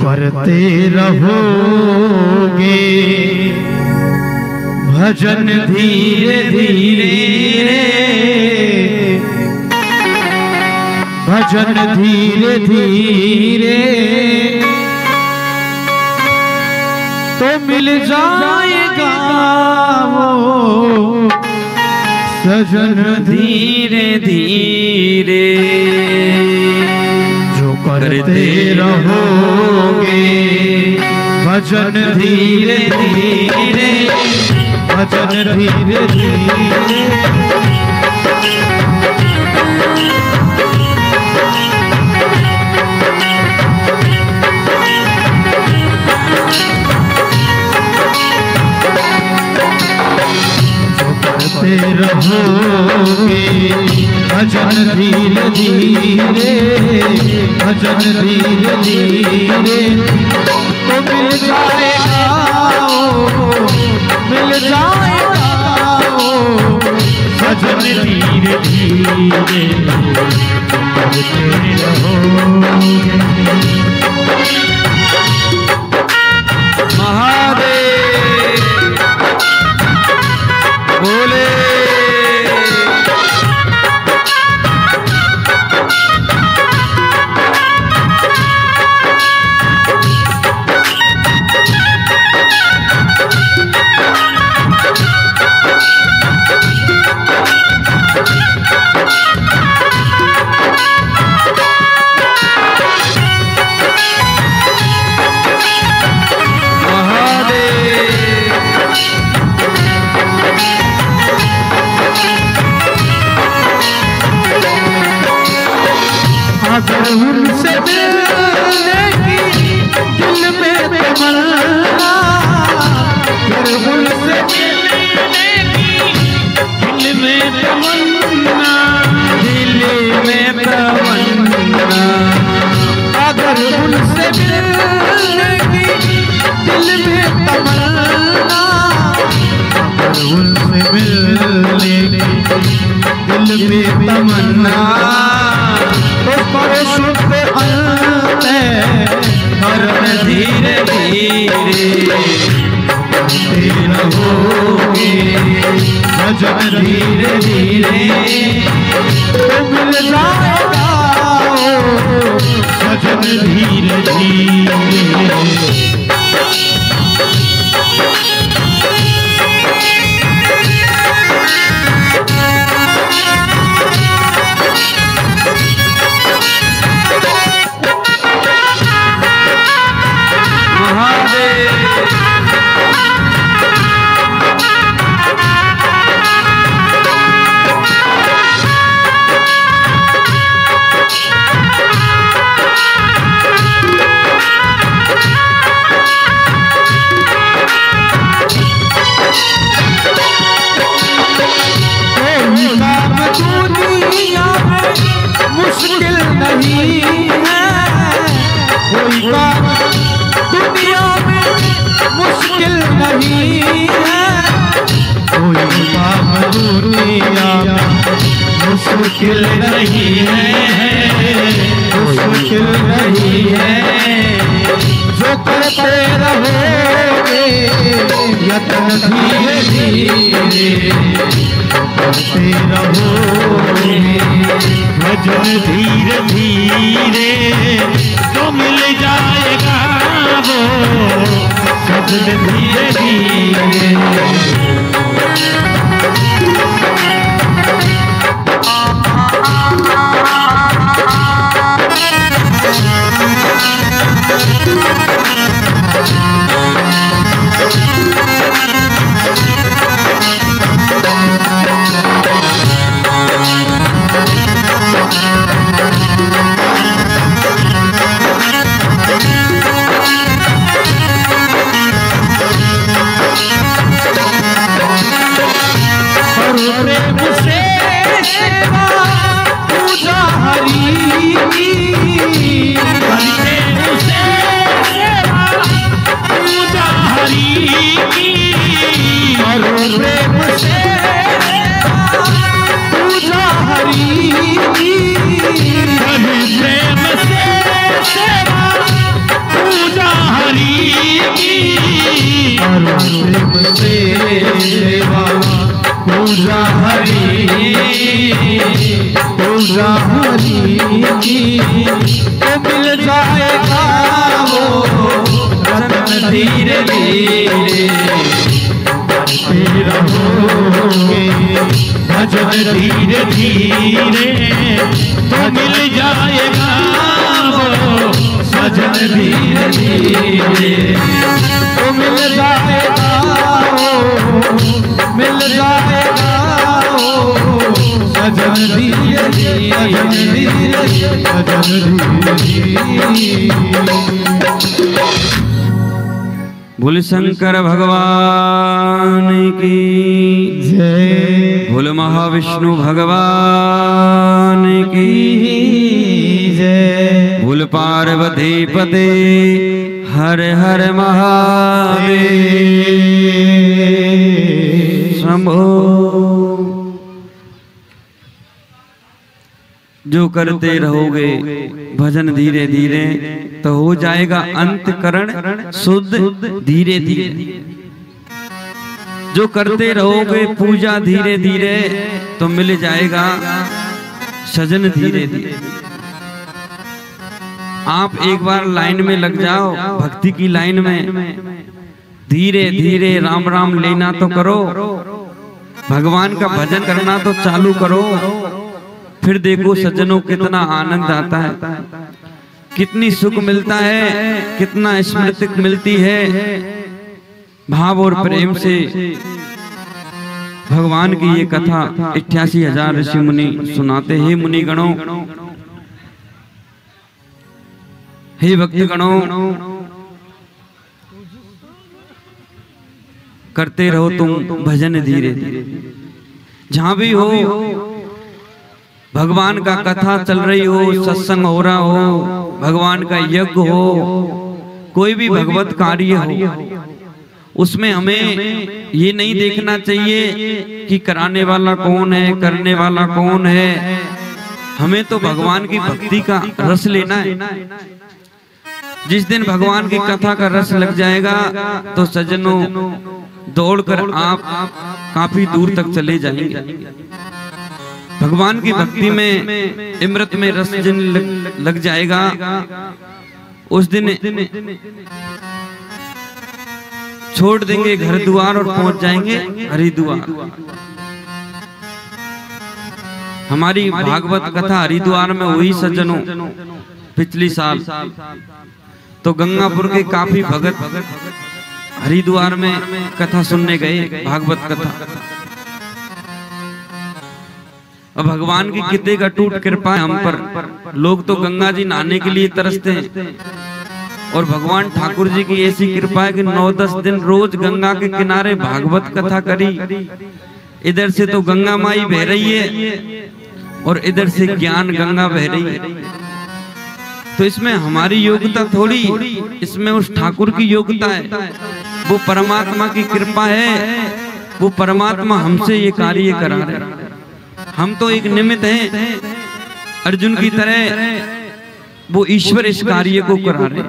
करते रहोगे भजन धीरे धीरे, भजन धीरे धीरे तो मिल जाएगा वो सजन धीरे धीरे। जो करते रहोगे भजन धीरे धीरे, भजन धीरे धीरे रहोगे भजन धीरे धीरे, भजन धीरे धीरे तो मिल जाएगा, मिल जाएगा भजन धीरे धीरे करते रहोगे। महादेव बोले अगर उनसे मिलने की दिल में तमन्ना, अगर उनसे मिलने की दिल में तमन्ना, दिल में तमन्ना, अगर उनसे मिलने की दिल में तमन्ना, अगर उनसे मिलने की दिल में तमन्ना तो करो शुद्ध अंत करन धीरे धीरे करते रहोगे भजन धीरे धीरे तो मिल जाएगा भजन धीरे धीरे। मुश्किल नहीं है कोई काम दुनिया में, मुश्किल नहीं है कोई काम दुनिया में, मुश्किल नहीं है, मुश्किल नहीं है। जो करते रहोगे यत्न धीरे धीरे करते रहोगे भजन धीरे धीरे तो मिल जाएगा वो भजन धीरे धीरे। सेवा पूजा हरि की तो मिल जाएगा वो रतन धीरे धीरे रहोगे भजन धीरे धीरे तो मिल जाएगा वो सजन धीरे धीरे तो मिल जाएगा मिल जाएगा सजन धीरे धीरे सजन धीरे। बोल शंकर भगवान की जय, बोल महाविष्णु भगवान की जय, बोल पार्वती पते हर हर महादेव शंभो। जो करते रहोगे भजन धीरे धीरे तो हो जाएगा अंतकरण शुद्ध धीरे धीरे। जो करते रहोगे पूजा धीरे धीरे तो मिल जाएगा सजन धीरे धीरे। आप एक बार लाइन में लग जाओ, भक्ति की लाइन में, धीरे धीरे राम राम लेना तो करो, भगवान का भजन करना तो चालू करो, फिर देखो सज्जनों कितना आनंद आता है, कितनी सुख मिलता है, कितना स्मृति मिलती है। भाव और प्रेम से भगवान की ये कथा 88,000 ऋषि मुनि सुनाते हैं। मुनि गणों, हे भक्त गणों, करते रहो तुम भजन धीरे धीरे। जहां भी हो, भगवान का कथा चल रही हो, सत्संग हो रहा हो, भगवान का यज्ञ हो, कोई भी भगवत कार्य हो, उसमें हमें ये नहीं देखना चाहिए कि कराने वाला कौन है, करने वाला कौन है। हमें तो भगवान की भक्ति का रस लेना है। जिस दिन भगवान की कथा का रस लग जाएगा तो सज्जनों दौड़कर आप काफी दूर तक चले जाएंगे। भगवान की भक्ति में अमृत में रस जिन लग जाएगा, उस दिन छोड़ देंगे घर द्वार और पहुंच जाएंगे हरिद्वार। हमारी भागवत कथा हरिद्वार में हुई सज्जनों पिछली साल। तो गंगापुर के काफी भगत हरिद्वार में कथा सुनने गए, भागवत कथा। अब भगवान की कितने का टूट कृपा है हम पर। लोग तो गंगा जी नहाने के लिए तरसते हैं और भगवान ठाकुर जी की ऐसी कृपा है कि 9-10 दिन रोज गंगा के किनारे भागवत कथा करी। इधर से तो गंगा माई बह रही है और इधर से ज्ञान गंगा बह रही है। तो इसमें हमारी योग्यता थोड़ी, इसमें उस ठाकुर की योग्यता है। वो परमात्मा की कृपा है, वो परमात्मा हमसे ये कार्य करा रहे। हम तो एक निमित्त हैं। अर्जुन की तरह वो ईश्वर इस कार्य को करा रहे।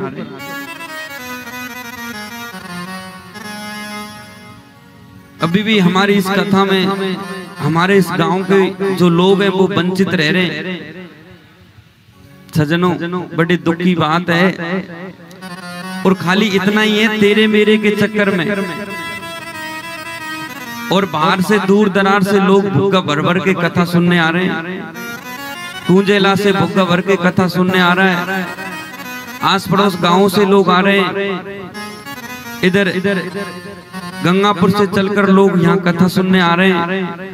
अभी भी हमारी इस कथा में हमारे इस गांव के जो लोग हैं वो वंचित रह रहे हैं। सज्जनों, बड़ी दुख की बात है। और खाली इतना ही है, तेरे मेरे के चक्कर में और बाहर से दूर दरार से लोग भुग्गा भर भर के कथा सुनने आ रहे हैं। कुंजेला से भुग्गा भर के कथा सुनने आ रहा है। आस पड़ोस गांवों से लोग आ रहे हैं। इधर गंगापुर से चलकर लोग यहाँ कथा सुनने आ रहे हैं।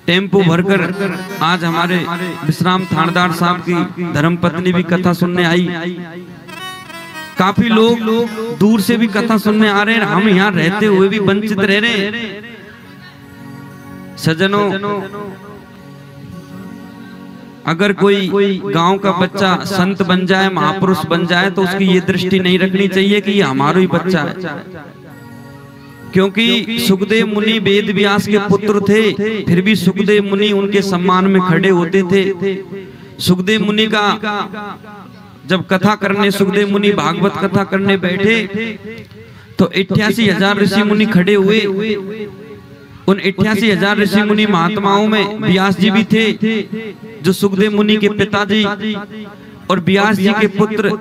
टेम्पो भरकर आज हमारे विश्राम थानेदार साहब की धर्मपत्नी भी कथा सुनने आई। काफी लोग दूर से भी कथा सुनने आ रहे हैं। हम यहाँ रहते हुए भी वंचित रह रहे हैं। सज्जनों, अगर कोई गांव का बच्चा संत बन जाए, महापुरुष बन जाए, तो उसकी ये दृष्टि नहीं रखनी चाहिए कि ये हमारा ही बच्चा है। क्योंकि सुखदेव मुनि वेद व्यास के पुत्र थे, फिर भी सुखदेव मुनि उनके सम्मान में खड़े होते थे। सुखदेव मुनि का जब कथा करने, सुखदेव मुनि भागवत कथा करने बैठे तो 88,000 ऋषि मुनि खड़े हुए। उन 88,000 ऋषि मुनि महात्माओं में व्यास जी भी थे, जो सुखदेव मुनि के पिताजी, और व्यास जी के पुत्र,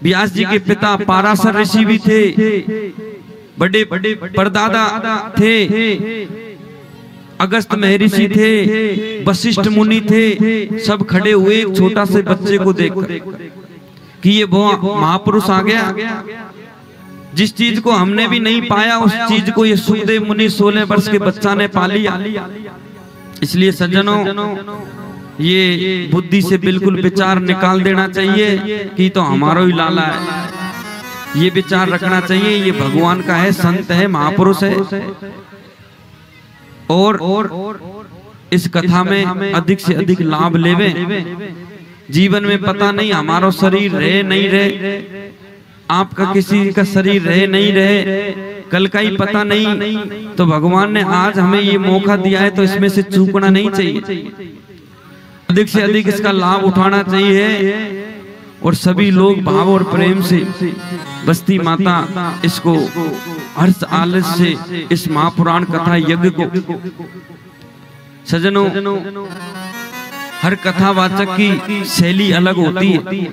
व्यास जी के पिता पाराशर ऋषि भी थे, बड़े बड़े परदादा थे, अगस्त महर्षि थे, वशिष्ठ मुनि थे। सब खड़े हुए एक छोटा से बच्चे को देखकर कि ये महापुरुष आ गया। जिस चीज को हमने भी नहीं पाया उस चीज को ये सुखदेव मुनि 16 वर्ष के बच्चा ने पा लिया। इसलिए सज्जनों, ये बुद्धि से बिल्कुल विचार निकाल देना चाहिए कि तो हमारा ही लाला है, ये विचार रखना चाहिए ये भगवान का है, संत है, महापुरुष है। और इस कथा में अधिक से अधिक लाभ लेवे। जीवन में पता नहीं हमारा शरीर रहे नहीं रहे, आपका किसी का शरीर रहे नहीं रहे, कल का ही पता नहीं। तो भगवान ने आज हमें ये मौका दिया है तो इसमें से चूकना नहीं चाहिए, अधिक से अधिक इसका लाभ उठाना चाहिए। और सभी लोग भाव और प्रेम से बस्ती माता इसको हर्ष आलस से इस महापुराण कथा यज्ञ को, सजनों, हर कथावाचक की शैली अलग होती है,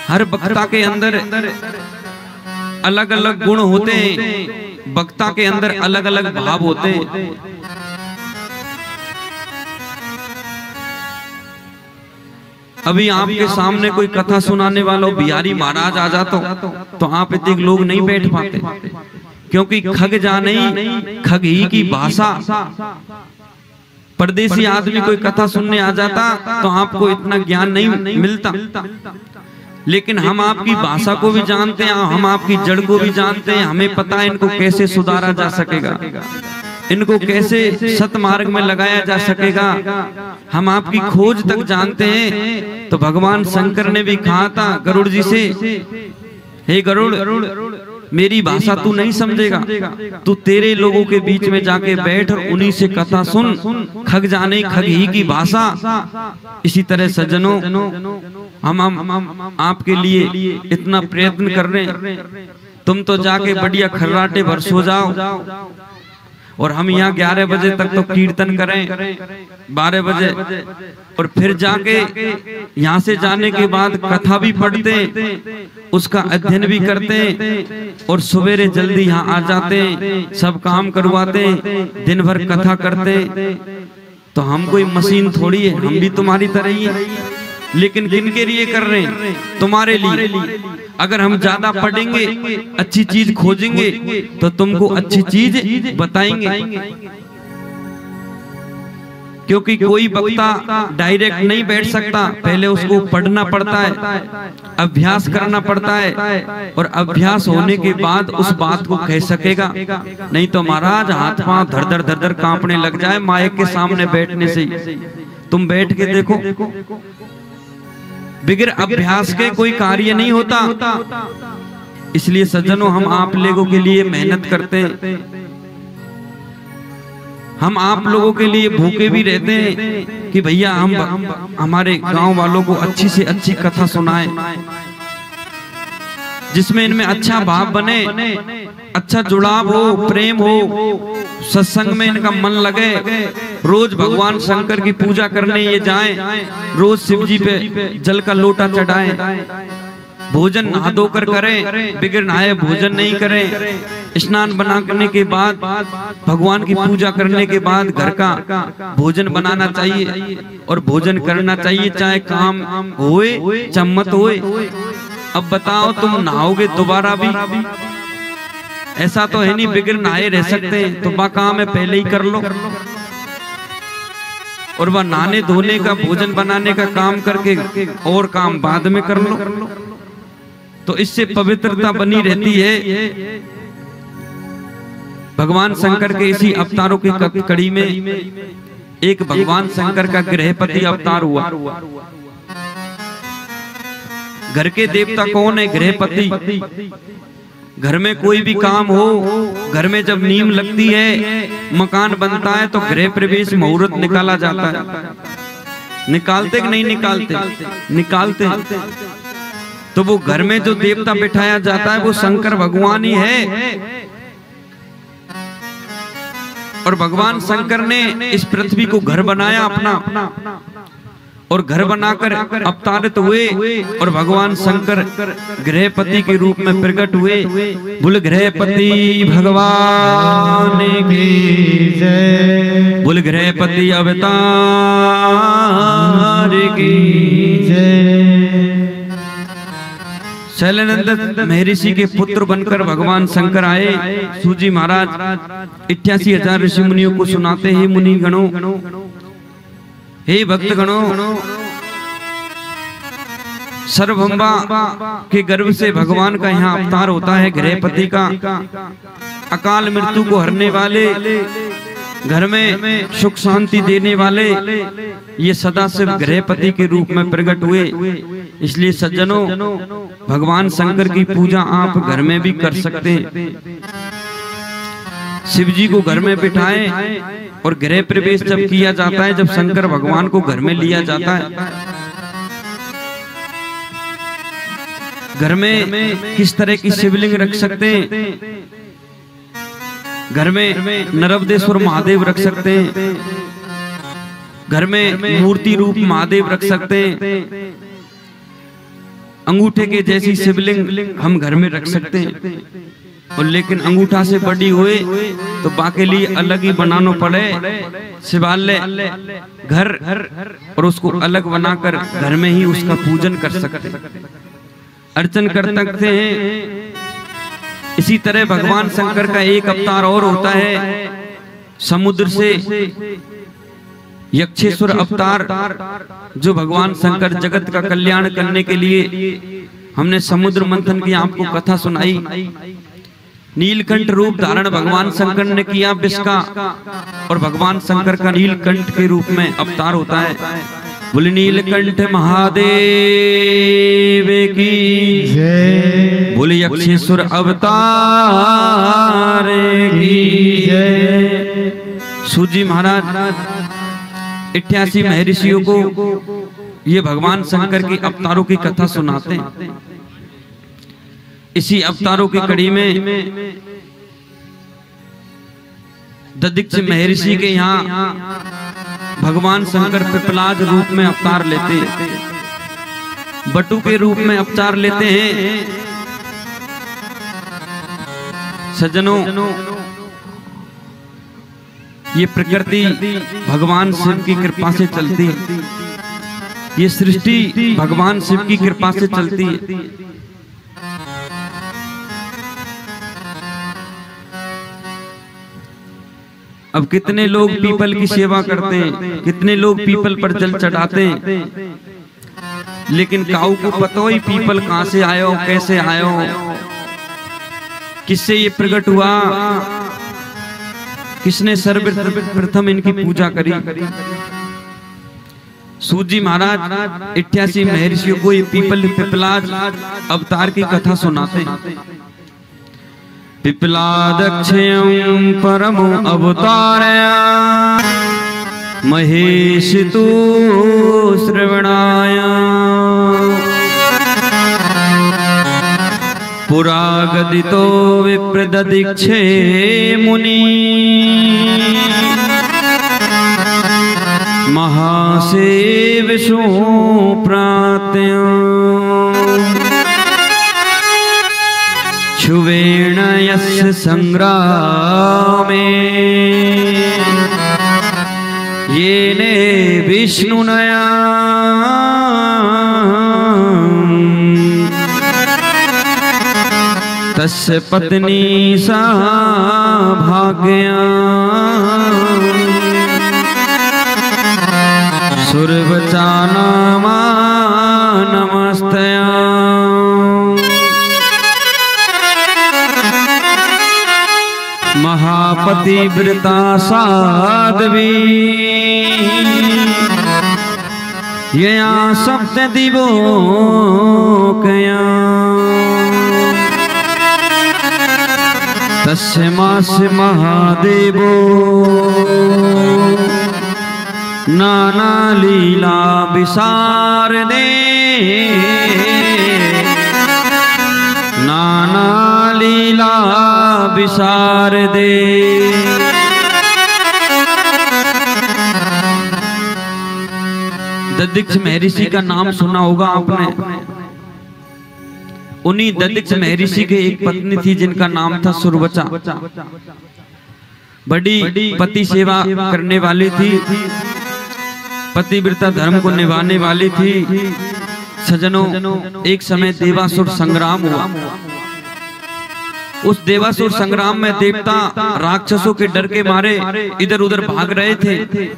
हर वक्ता के अंदर अलग अलग गुण होते हैं, वक्ता के अंदर अलग अलग भाव होते हैं। अभी आपके सामने कोई कथा सुनाने वाला बिहारी महाराज आ जाता तो आप इतने लोग नहीं बैठ पाते, क्योंकि खग जा नहीं, खग ही की भाषा। परदेसी आदमी कोई कथा सुनने आ जाता तो आपको इतना ज्ञान नहीं मिलता, लेकिन हम आपकी भाषा को भी जानते हैं, हम आपकी जड़ को भी जानते हैं। हमें पता है इनको कैसे सुधारा जा सकेगा, इनको कैसे सतमार्ग में लगाया जा सकेगा, हम आपकी खोज तक जानते हैं। तो भगवान शंकर ने भी कहा था गरुड़ जी से, हे गरुड़, मेरी भाषा तू नहीं समझेगा, तू तेरे लोगों के बीच में जाके बैठ और उन्हीं से कथा सुन, खग जाने खग ही की भाषा। इसी तरह सज्जनों, हम आपके लिए इतना प्रयत्न कर रहे हैं, तुम तो जाके बढ़िया खर्राटे भर सो जाओ और हम यहाँ 11 बजे तक तो कीर्तन करें, 12 बजे, और फिर जाके यहाँ से जाने के बाद कथा भी पढ़ते, उसका अध्ययन भी करते, और सवेरे जल्दी यहाँ आ जाते, सब काम करवाते, दिन भर कथा करते। तो हम कोई मशीन थोड़ी है, हम भी तुम्हारी तरह ही है, लेकिन किन के लिए कर रहे हैं? तुम्हारे लिए। अगर हम ज्यादा पढ़ेंगे, अच्छी चीज खोजेंगे, तो तुमको अच्छी चीज बताएंगे। क्योंकि कोई वक्ता डायरेक्ट नहीं बैठ सकता, पहले उसको पढ़ना पड़ता है, अभ्यास करना पड़ता है, और अभ्यास होने के बाद उस बात को कह सकेगा। नहीं तो महाराज हाथ पांव धर धर धर धर कांपने लग जाए माइक के सामने बैठने से। तुम बैठ के देखो, बिगर अभ्यास के कोई कार्य नहीं होता। इसलिए सज्जनों, हम आप लोगों के लिए मेहनत करते हैं, हम आप लोगों के लिए भूखे भी रहते हैं कि भैया हम हमारे गांव वालों को अच्छी से अच्छी कथा सुनाएं, जिसमें इनमें अच्छा भाव बने, अच्छा जुड़ाव हो, प्रेम हो, सत्संग में इनका मन लगे, रोज भगवान शंकर की पूजा करने ये जाएं, रोज शिव जी पे जल का लोटा चढ़ाएं, भोजन नहा धोकर करें, बिगर नहाए भोजन नहीं करें, स्नान बना करने के बाद भगवान की पूजा करने के बाद घर का भोजन बनाना चाहिए और भोजन करना चाहिए, चाहे काम होए चाहे मत होए। अब बताओ, तुम नहाओगे दोबारा भी? ऐसा तो है नहीं बिगर नहाए रह सकते हैं, तो वह काम है पहले ही कर लो, और वह नहाने धोने का भोजन बनाने का काम करके और काम बाद में कर लो। तो इससे पवित्रता बनी रहती है। भगवान शंकर के इसी अवतारों की कड़ी में एक भगवान शंकर का गृहपति अवतार हुआ। घर के देवता कौन है? गृहपति। घर में कोई भी काम हो, घर में जब नींव लगती है, मकान बनता है, तो गृह प्रवेश मुहूर्त निकाला जाता है। निकालते कि नहीं निकालते? निकालते। तो वो घर में जो देवता बिठाया जाता है वो शंकर भगवान ही है। और भगवान शंकर ने इस पृथ्वी को घर बनाया अपना, और घर बनाकर अवतारित हुए और भगवान शंकर गृहपति के रूप में प्रकट हुए। बोल गृहपति भगवान की जय, बोल गृहपति अवतार की जय। शैलनंद महर्षि के पुत्र बनकर भगवान शंकर आए। सूजी महाराज 88,000 ऋषि मुनियों को सुनाते हैं, मुनि गणों, हे भक्त गणों, सर्वभंबा के गर्भ से भगवान का यहाँ अवतार होता है, गृहपति का। अकाल मृत्यु को हरने वाले, घर में सुख शांति देने वाले ये सदाशिव गृहपति के रूप में प्रकट हुए। इसलिए सज्जनों, भगवान शंकर की पूजा आप घर में भी कर सकते हैं। शिव जी को घर में बिठाएं और गृह प्रवेश जब किया जाता है, जब शंकर भगवान को घर में लिया जाता है, घर में किस तरह की शिवलिंग रख सकते हैं? घर में नर्मदेश्वर महादेव रख सकते हैं, घर में मूर्ति रूप महादेव रख सकते हैं, अंगूठे के जैसी शिवलिंग हम घर में रख सकते हैं। और लेकिन अंगूठा से बड़ी हुए तो बाकी लिए अलग ही बनाना पड़े शिवालय, घर, और उसको अलग बनाकर घर में ही उसका पूजन कर सकते, अर्चन कर सकते हैं। इसी तरह भगवान शंकर का एक अवतार और होता है, समुद्र से यक्षेश्वर अवतार, जो भगवान शंकर जगत का कल्याण करने के लिए, हमने समुद्र मंथन की आपको कथा सुनाई। नीलकंठ रूप धारण भगवान शंकर ने किया विष का, और भगवान शंकर का नीलकंठ के रूप में अवतार होता है। बोले नीलकंठ महादेव की जय, बोले यक्षेश्वर अवतार की जय। सूजी महाराज 88 महर्षियों को ये भगवान शंकर के अवतारों की कथा सुनाते हैं। इसी अवतारों की कड़ी में ददिक्ष महर्षि के यहाँ भगवान शंकर पिपलाद रूप में अवतार लेते हैं, बटु के रूप में अवतार लेते हैं। सज्जनों, ये प्रकृति भगवान शिव की कृपा से चलती है, ये सृष्टि भगवान शिव की कृपा से चलती है। अब कितने लोग पीपल की सेवा करते हैं, कितने लोग पीपल पर जल चढ़ाते हैं, लेकिन काऊ को पता ही पीपल कहां से आयो, कैसे आयो, किससे ये प्रकट हुआ, किसने सर्वप्रथम इनकी पूजा करी। सूजी महाराज 88 महर्षियों को ये पिपलाद अवतार की कथा सुनाते हैं। पिपलादक्षयं परमो अवतारया महेशितो श्रवणाय पुरागदितो विप्रददीक्षे मुनि महासेविषो प्रात्यं शुवेण यस्य संग्रामे येने विष्णुनया तस्य पत्नी सा भाग्या सुरवचानामा नमस्तया महापतिव्रता साध्वी यया सप्तदिवो कया तस्य मास्य महादेवो नाना लीला विशारदे नाना लीला विशारदे दधिक्ष महर्षि का नाम सुना होगा आपने। उन्हीं दधिक्ष महर्षि के एक पत्नी थी जिनका नाम था सुरवचा। बड़ी पति सेवा करने वाली थी, पतिव्रता धर्म को निभाने वाली थी। सजनों, एक समय देवासुर संग्राम हुआ। उस देवासुर संग्राम में देवता राक्षसों के डर के मारे इधर उधर भाग रहे थे।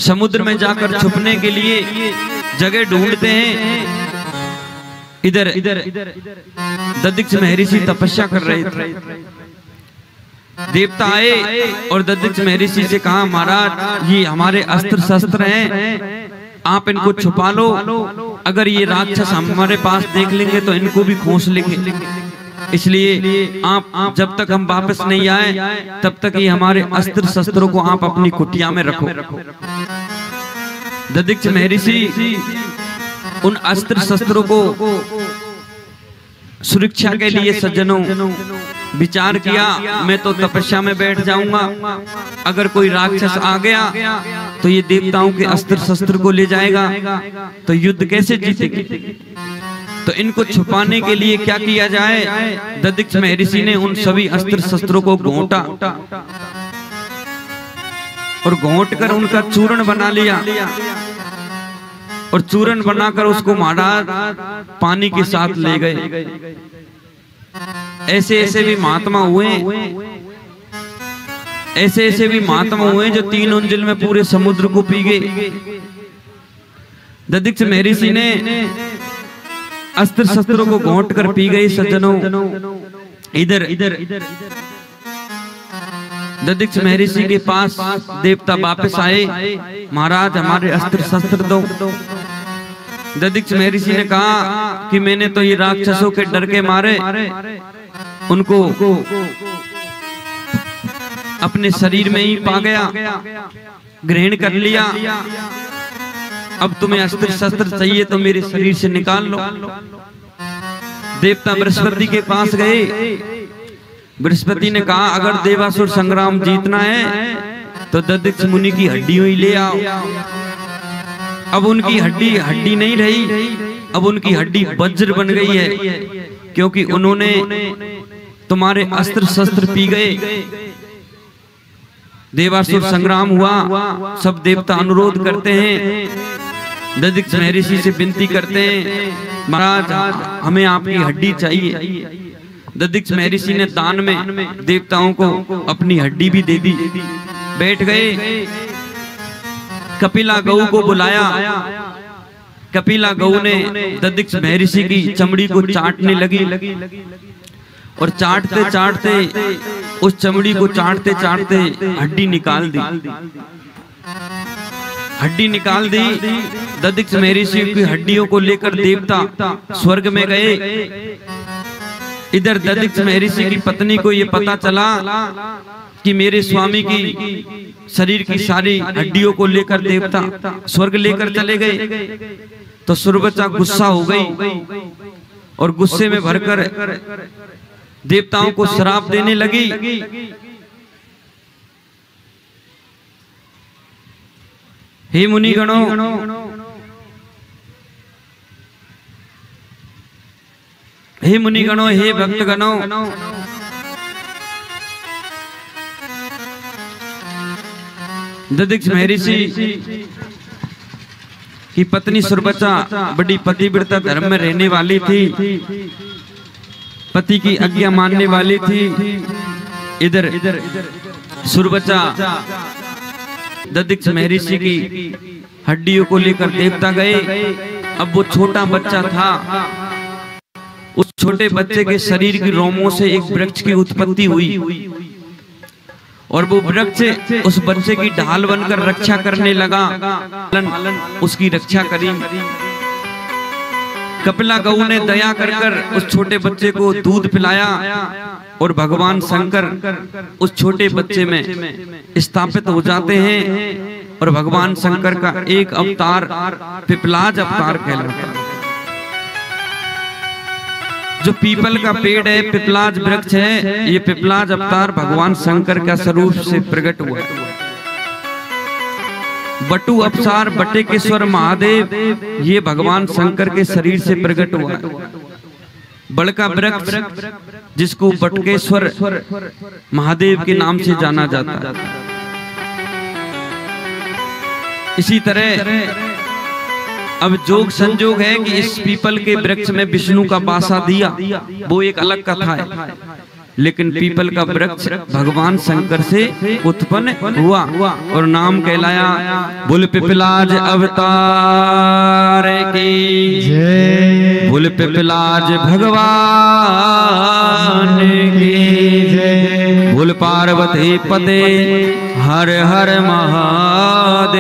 समुद्र में जाकर छुपने के लिए जगह ढूंढते हैं। इधर दधिक्ष महर्षि तपस्या कर रहे थे। देवता आए और दधिक्ष महर्षि से कहा, महाराज ये हमारे अस्त्र शस्त्र हैं, आप इनको छुपा लो। अगर ये राक्षस हमारे पास देख लेंगे तो इनको भी खोस लेंगे, इसलिए आप जब तक हम वापस नहीं आए तब तक ये हमारे अस्त्र शस्त्रों को आप अपनी कुटिया में रखो। दधिक्ष महर्षि उन अस्त्र शस्त्रों को सुरक्षा के लिए सज्जनों विचार किया, मैं तो तपस्या में बैठ जाऊंगा, अगर कोई राक्षस आ गया तो ये देवताओं के अस्त्र शस्त्र को ले जाएगा, तो युद्ध कैसे जीतेंगे। तो इनको छुपाने के लिए क्या किया जाए। दधिक्ष महर्षि ने उन सभी अस्त्र शस्त्रों को घोंटा और घोंट कर उनका चूर्ण बना लिया, और चूर्ण बनाकर उसको महाराज पानी के साथ ले गए। ऐसे ऐसे भी महात्मा हुए, ऐसे ऐसे भी महात्मा हुए जो 3 उंजल में पूरे समुद्र को पी गए। दधिक्ष महर्षि ने अस्त्र शस्त्रों को घोंट कर पी गए। सज्जनों, इधर दधिक्ष महर्षि के पास देवता वापस आए, महाराज हमारे अस्त्र शस्त्र दो। दधिक्ष महर्षि ने कहा कि मैंने तो ये राक्षसों के डर के मारे उनको अपने शरीर में ही पा गया, ग्रहण कर लिया। अब तुम्हें अस्त्र शस्त्र चाहिए तो मेरे शरीर से निकाल लो। देवता बृहस्पति के पास गए। बृहस्पति ने कहा, अगर देवासुर संग्राम जीतना है तो दधिक्ष मुनि की हड्डियों ही ले आओ। अब उनकी हड्डी नहीं रही, अब उनकी हड्डी वज्र बन गई है, क्योंकि उन्होंने तुम्हारे अस्त्र शस्त्र पी गए। देवासुर संग्राम हुआ, सब देवता अनुरोध करते हैं, दधिक्ष महर्षि से विनती करते हैं, महाराज हमें आपकी हड्डी चाहिए। दधिक्ष महर्षि ने दान में देवताओं को अपनी हड्डी भी दे दी। बैठ गए। कपिला गऊ को बुलाया। कपिला गऊ ने दधिक्ष महर्षि की चमड़ी को चाटने लगी, और चाटते चाटते उस चमड़ी को चाटते चाटते हड्डी निकाल दी। हड्डी निकाल दी। दधिक्ष महर्षि की हड्डियों को लेकर देवता स्वर्ग में गए। इधर दधिक्ष महर्षि की पत्नी को ये पता चला कि मेरे स्वामी की शरीर की सारी हड्डियों को लेकर देवता स्वर्ग लेकर चले गए। तो सुरवचा गुस्सा हो गई और गुस्से में भरकर देवताओं को श्राप देने लगी। हे मुनिगणों, हे मुनिगणों, हे भक्तगणों, दधिक्ष महर्षि की पत्नी सुरवचा बड़ी पतिव्रता धर्म में रहने वाली थी, पति की आज्ञा मानने वाली थी। इधर सुरवचा दधिक्ष महर्षि की हड्डियों को लेकर देवता गए। अब वो छोटा बच्चा था, उस छोटे बच्चे के शरीर की रोमों से एक वृक्ष की उत्पत्ति हुई, और वो वृक्ष उस बच्चे की ढाल बनकर रक्षा करने लगा। उसकी रक्षा करी। कपिला गऊ ने दया कर उस छोटे बच्चे को दूध पिलाया, और भगवान शंकर उस छोटे बच्चे में स्थापित हो जाते हैं, और भगवान शंकर का एक अवतार पिपलाज अवतार कहलाता है। जो पीपल का पेड़ है, पिपलाज वृक्ष है, ये पिपलाज अवतार भगवान शंकर का स्वरूप से प्रकट हुआ। बटु अपसार बटेकेश्वर महादेव ये भगवान शंकर के शरीर से प्रकट हुआ है। बड़का वृक्ष जिसको बटकेश्वर महादेव के नाम से जाना जाता है। इसी तरह अब जोग संजोग है कि इस पीपल के वृक्ष में विष्णु का बासा दिया, वो एक अलग कथा है, लेकिन पीपल का वृक्ष भगवान शंकर से उत्पन्न हुआ और नाम कहलाया बुल पिपलाज अवतार की जय, बुल पिपलाज भगवान की जय, बुल पार्वती पते हर हर महादेव।